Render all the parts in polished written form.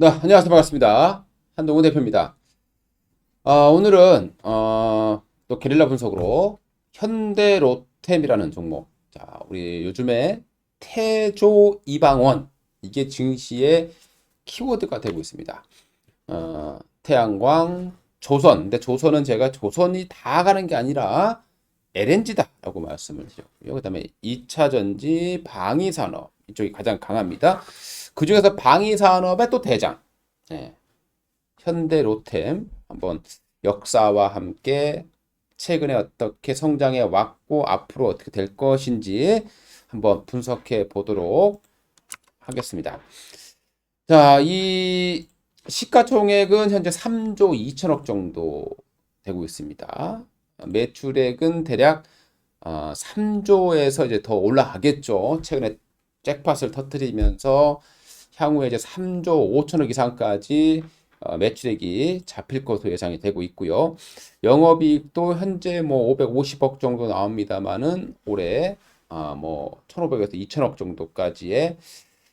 네, 안녕하세요. 반갑습니다. 한동훈 대표입니다. 오늘은 또 게릴라 분석으로 현대로템이라는 종목. 자, 우리 요즘에 태조 이방원 이게 증시의 키워드가 되고 있습니다. 태양광, 조선. 근데 조선은 제가 조선이 다 가는 게 아니라 LNG다라고 말씀을 드렸고요. 그다음에 2차 전지, 방위 산업 이쪽이 가장 강합니다. 그중에서 방위 산업의 또 대장. 예, 현대로템 한번 역사와 함께 최근에 어떻게 성장해 왔고 앞으로 어떻게 될 것인지 한번 분석해 보도록 하겠습니다. 자, 이 시가총액은 현재 3조 2천억 정도 되고 있습니다. 매출액은 대략 3조에서 이제 더 올라가겠죠. 최근에 잭팟을 터뜨리면서 향후에 이제 3조 5천억 이상까지 매출액이 잡힐 것으로 예상이 되고 있고요. 영업이익도 현재 뭐 550억 정도 나옵니다만은 올해 뭐 1,500에서 2천억 정도까지의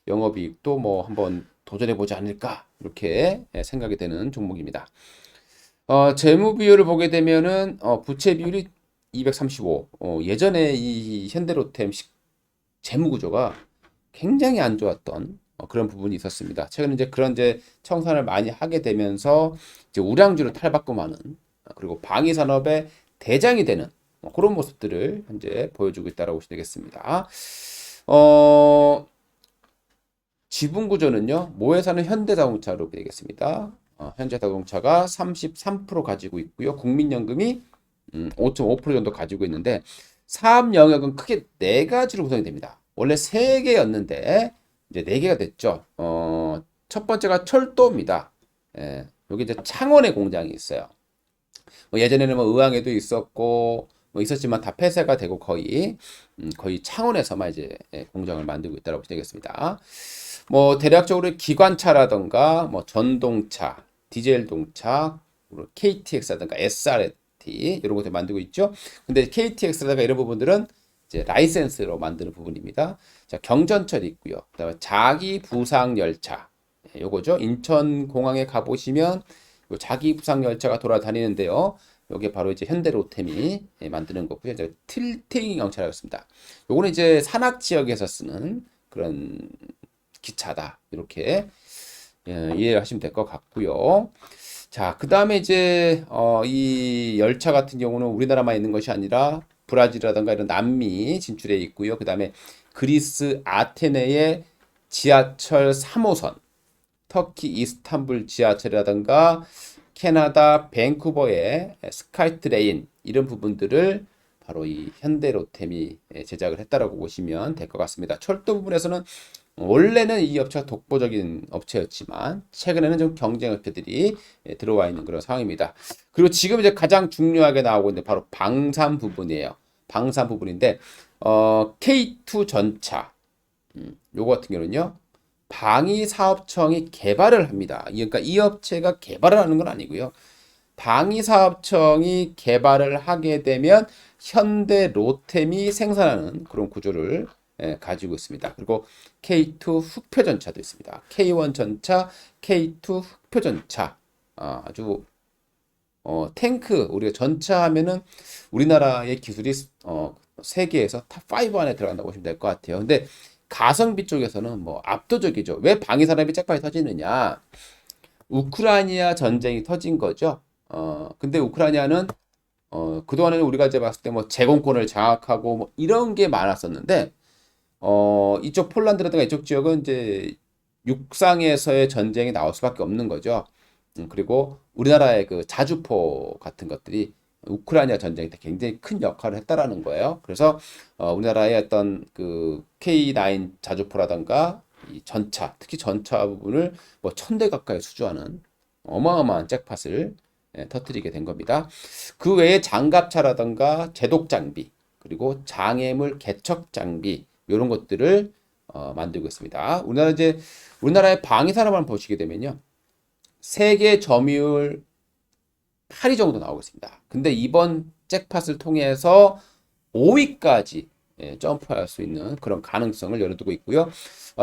영업이익도 뭐 한번 도전해 보지 않을까 이렇게 생각이 되는 종목입니다. 재무 비율을 보게 되면은 부채 비율이 235. 예전에 이 현대로템 재무 구조가 굉장히 안 좋았던 그런 부분이 있었습니다. 최근에 이제 그런 이제 청산을 많이 하게 되면서 이제 우량주를 탈바꿈하는 그리고 방위 산업의 대장이 되는 그런 모습들을 현재 보여주고 있다고 보시면 되겠습니다. 어, 지분 구조는요. 모회사는 현대자동차로 되겠습니다. 현대자동차가 33% 가지고 있고요. 국민연금이 5.5% 정도 가지고 있는데 사업 영역은 크게 네 가지로 구성이 됩니다. 원래 세 개였는데 이제 네 개가 됐죠. 첫 번째가 철도입니다. 예, 여기 이제 창원에 공장이 있어요. 뭐 예전에는 뭐 의왕에도 있었고 뭐 있었지만 다 폐쇄가 되고 거의 창원에서만 이제 공장을 만들고 있다고 보시면 되겠습니다. 뭐 대략적으로 기관차라던가 뭐 전동차, 디젤 동차, KTX라든가 SRT 이런 것들 만들고 있죠. 근데 KTX라든가 이런 부분들은 이제 라이센스로 만드는 부분입니다. 자, 경전철이 있고요. 그다음에 자기 부상 열차. 요거죠. 인천공항에 가보시면 요 자기 부상 열차가 돌아다니는데요. 요게 바로 이제 현대로템이 만드는 거고요. 이제 틸팅 열차라고 했습니다. 요거는 이제 산악 지역에서 쓰는 그런 기차다. 이렇게 이해를 하시면 될 것 같고요. 자, 그 다음에 이제 이 열차 같은 경우는 우리나라만 있는 것이 아니라 브라질이라든가 이런 남미 진출해 있고요. 그 다음에 그리스 아테네의 지하철 3호선, 터키 이스탄불 지하철이라든가 캐나다 밴쿠버의 스카이트레인 이런 부분들을 바로 이 현대로템이 제작을 했다라고 보시면 될 것 같습니다. 철도 부분에서는 원래는 이 업체가 독보적인 업체였지만 최근에는 좀 경쟁 업체들이 들어와 있는 그런 상황입니다. 그리고 지금 이제 가장 중요하게 나오고 있는 바로 방산 부분이에요. 방산 부분인데 K2 전차 요거 같은 경우는요. 방위사업청이 개발을 합니다. 그러니까 이 업체가 개발을 하는 건 아니고요. 방위사업청이 개발을 하게 되면 현대 로템이 생산하는 그런 구조를 가지고 있습니다. 그리고 K2 흑표전차도 있습니다. K1 전차, K2 흑표전차. 아주 탱크 우리가 전차 하면은 우리나라의 기술이 세계에서 탑5 안에 들어간다고 보시면 될 것 같아요. 근데 가성비 쪽에서는 뭐 압도적이죠. 왜 방위 산업이 짝방이 터지느냐? 우크라이나 전쟁이 터진 거죠. 근데 우크라이나는 그동안에는 우리가 이제 봤을 때 뭐 제공권을 장악하고 뭐 이런 게 많았었는데 이쪽 폴란드라든가 이쪽 지역은 이제 육상에서의 전쟁이 나올 수밖에 없는 거죠. 그리고 우리나라의 그 자주포 같은 것들이 우크라이나 전쟁 때 굉장히 큰 역할을 했다라는 거예요. 그래서 우리나라의 어떤 그 K9 자주포라든가 이 전차, 특히 전차 부분을 뭐 1,000대 가까이 수주하는 어마어마한 잭팟을 터뜨리게 된 겁니다. 그 외에 장갑차라든가 제독 장비, 그리고 장애물 개척 장비 이런 것들을 만들고 있습니다. 우리나라의 방위 산업을 보시게 되면요. 세계 점유율 8위 정도 나오고 있습니다. 근데 이번 잭팟을 통해서 5위까지 점프할 수 있는 그런 가능성을 열어두고 있고요.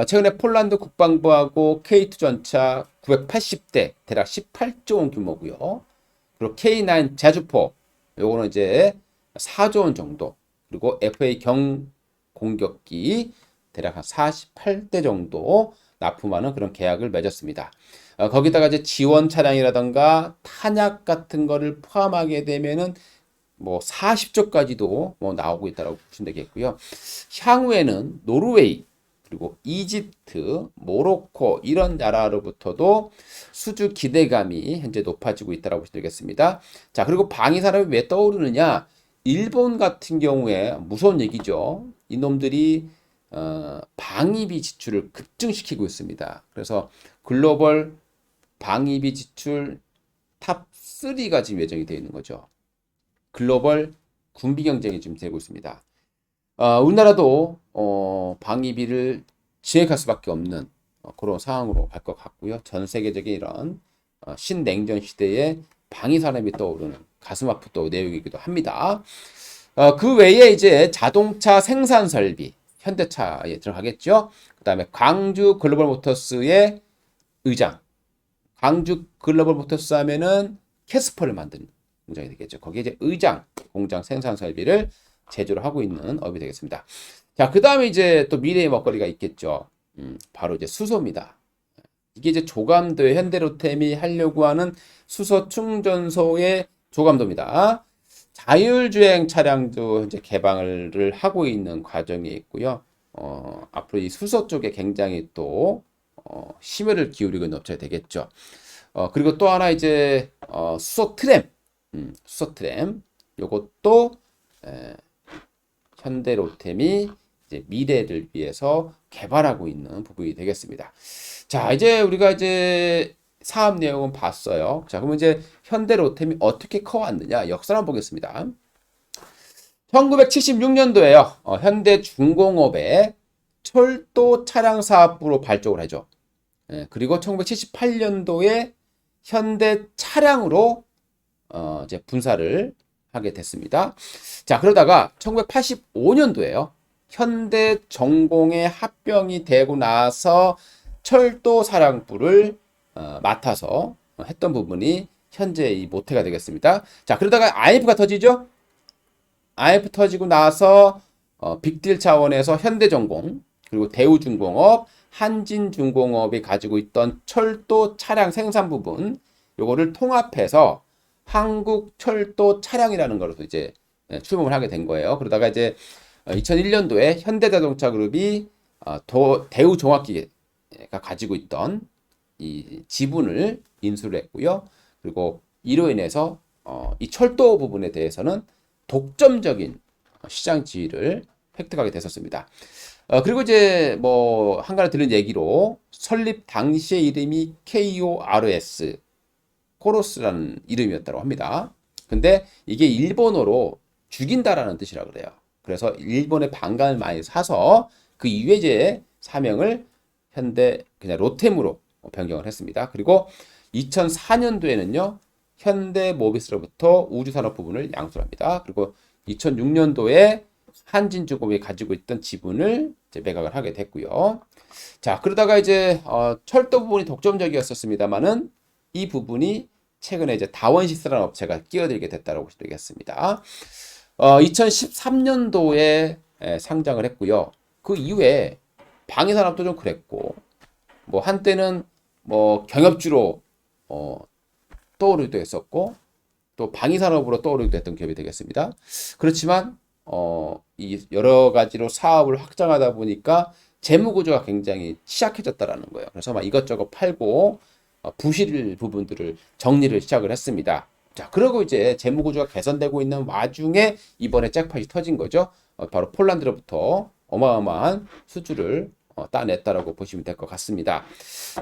최근에 폴란드 국방부하고 K2 전차 980대 대략 18조 원 규모고요. 그리고 K9 자주포 요거는 이제 4조 원 정도, 그리고 FA 경 공격기 대략 한 48대 정도 납품하는 그런 계약을 맺었습니다. 거기다가 이제 지원 차량이라던가 탄약 같은 거를 포함하게 되면은 뭐 40조까지도 뭐 나오고 있다고 보시면 되겠고요. 향후에는 노르웨이, 그리고 이집트, 모로코 이런 나라로부터도 수주 기대감이 현재 높아지고 있다고 보시면 되겠습니다. 자, 그리고 방위산업이 왜 떠오르느냐? 일본 같은 경우에 무서운 얘기죠. 이놈들이 방위비 지출을 급증시키고 있습니다. 그래서 글로벌 방위비 지출 탑 3가 지금 예정이 되어 있는 거죠. 글로벌 군비 경쟁이 지금 되고 있습니다. 우리나라도 방위비를 지획할 수밖에 없는 그런 상황으로 갈 것 같고요. 전 세계적인 이런 신냉전 시대에 방위 산업이 떠오르는 가슴 아픈 또 내용이기도 합니다. 그 외에 이제 자동차 생산 설비, 현대차에 들어가겠죠. 그다음에 광주 글로벌 모터스의 의장, 광주 글로벌 모터스 하면은 캐스퍼를 만드는 공장이 되겠죠. 거기에 이제 의장 공장 생산 설비를 제조를 하고 있는 업이 되겠습니다. 자, 그 다음에 이제 또 미래의 먹거리가 있겠죠. 바로 이제 수소입니다. 이게 이제 조감도에 현대로템이 하려고 하는 수소 충전소의 조감도입니다. 자율주행 차량도 이제 개방을 하고 있는 과정이 있고요. 앞으로 이 수소 쪽에 굉장히 또 심혈을 기울이고 있는 업체가 되겠죠. 그리고 또 하나 이제 수소 트램, 수소 트램 요것도 현대로템이 이제 미래를 위해서 개발하고 있는 부분이 되겠습니다. 자, 이제 우리가 이제 사업 내용은 봤어요. 자, 그러면 이제 현대로템이 어떻게 커왔느냐 역사를 한번 보겠습니다. 1976년도에요. 현대중공업의 철도 차량 사업부로 발족을 하죠. 그리고 1978년도에 현대 차량으로 이제 분사를 하게 됐습니다. 자, 그러다가 1985년도에요. 현대 전공에 합병이 되고 나서 철도 사령부를 맡아서 했던 부분이 현재 이 모태가 되겠습니다. 자, 그러다가 IMF가 터지죠. IMF 터지고 나서 빅딜 차원에서 현대전공, 그리고 대우중공업, 한진중공업이 가지고 있던 철도 차량 생산 부분 요거를 통합해서 한국철도 차량이라는 걸로 이제 출범을 하게 된 거예요. 그러다가 이제 2001년도에 현대자동차 그룹이 대우종합기계가 가지고 있던 이 지분을 인수를 했고요. 그리고 이로 인해서 이 철도 부분에 대해서는 독점적인 시장 지위를 획득하게 됐었습니다. 그리고 이제 뭐 한가지 들은 얘기로 설립 당시의 이름이 KORS 코로스라는 이름이었다고 합니다. 근데 이게 일본어로 죽인다라는 뜻이라 그래요. 그래서 일본의 반감을 많이 사서 그 이후에 이제 사명을 현대 그냥 로템으로 변경을 했습니다. 그리고 2004년도에는요 현대모비스로부터 우주산업 부분을 양수를 합니다. 그리고 2006년도에 한진중공업이 가지고 있던 지분을 이제 매각을 하게 됐고요. 자, 그러다가 이제 철도 부분이 독점적이었었습니다만은 이 부분이 최근에 이제 다원시스라는 업체가 끼어들게 됐다고 보시면 되겠습니다. 2013년도에 상장을 했고요. 그 이후에 방위산업도 좀 그랬고, 뭐 한때는 뭐 경협주로 떠오르기도 했었고, 또 방위산업으로 떠오르기도 했던 기업이 되겠습니다. 그렇지만 이 여러 가지로 사업을 확장하다 보니까 재무 구조가 굉장히 취약해졌다라는 거예요. 그래서 막 이것저것 팔고 부실 부분들을 정리를 시작을 했습니다. 자, 그리고 이제 재무 구조가 개선되고 있는 와중에 이번에 잭팟이 터진 거죠. 바로 폴란드로부터 어마어마한 수주를 따냈다라고 보시면 될 것 같습니다.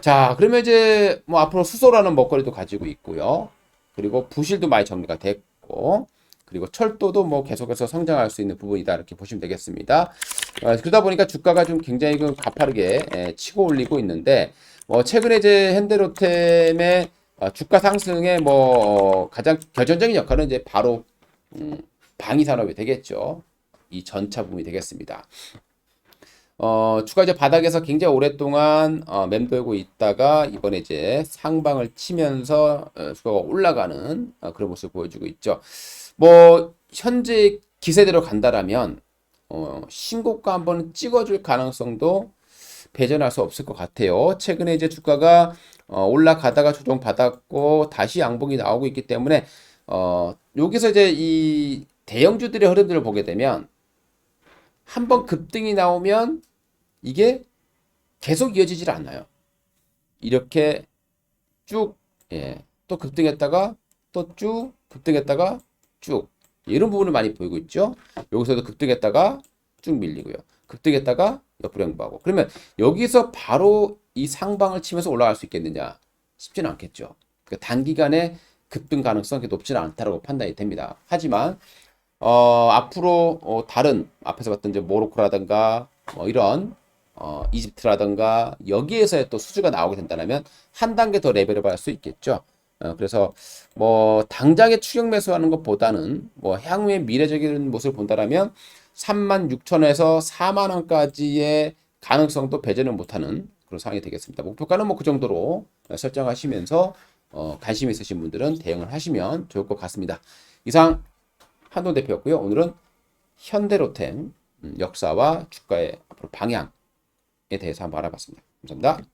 자, 그러면 이제 뭐 앞으로 수소라는 먹거리도 가지고 있고요. 그리고 부실도 많이 정리가 됐고, 그리고 철도도 뭐 계속해서 성장할 수 있는 부분이다 이렇게 보시면 되겠습니다. 그러다 보니까 주가가 좀 굉장히 가파르게 치고 올리고 있는데, 최근에 이제 현대로템의 주가 상승에 가장 결정적인 역할은 이제 바로 방위 산업이 되겠죠. 이 전차 부분이 되겠습니다. 주가 이제 바닥에서 굉장히 오랫동안 맴돌고 있다가 이번에 이제 상방을 치면서 주가가 올라가는 그런 모습을 보여주고 있죠. 뭐 현재 기세대로 간다라면 신고가 한번 찍어줄 가능성도 배제할 수 없을 것 같아요. 최근에 이제 주가가 올라가다가 조정받았고 다시 양봉이 나오고 있기 때문에 여기서 이제 이 대형주들의 흐름들을 보게 되면 한번 급등이 나오면 이게 계속 이어지질 않아요. 이렇게 쭉, 예, 또 급등했다가 또 쭉 급등했다가 쭉 이런 부분을 많이 보이고 있죠. 여기서도 급등했다가 쭉 밀리고요. 급등했다가 옆으로 행보하고. 그러면 여기서 바로 이 상방을 치면서 올라갈 수 있겠느냐? 쉽지는 않겠죠. 그러니까 단기간에 급등 가능성이 높지는 않다고 판단이 됩니다. 하지만 앞으로 다른 앞에서 봤던 이제 모로코라든가 이런 이집트라든가 여기에서의 또 수주가 나오게 된다면 한 단계 더 레벨업할 수 있겠죠. 그래서 뭐 당장에 추격 매수하는 것보다는 뭐 향후의 미래적인 모습을 본다라면 36,000원에서 4만 원까지의 가능성도 배제는 못하는 그런 상황이 되겠습니다. 목표가는 뭐 그 정도로 설정하시면서 관심 있으신 분들은 대응을 하시면 좋을 것 같습니다. 이상 한돈 대표였고요. 오늘은 현대로템 역사와 주가의 앞으로 방향에 대해서 한번 알아봤습니다. 감사합니다.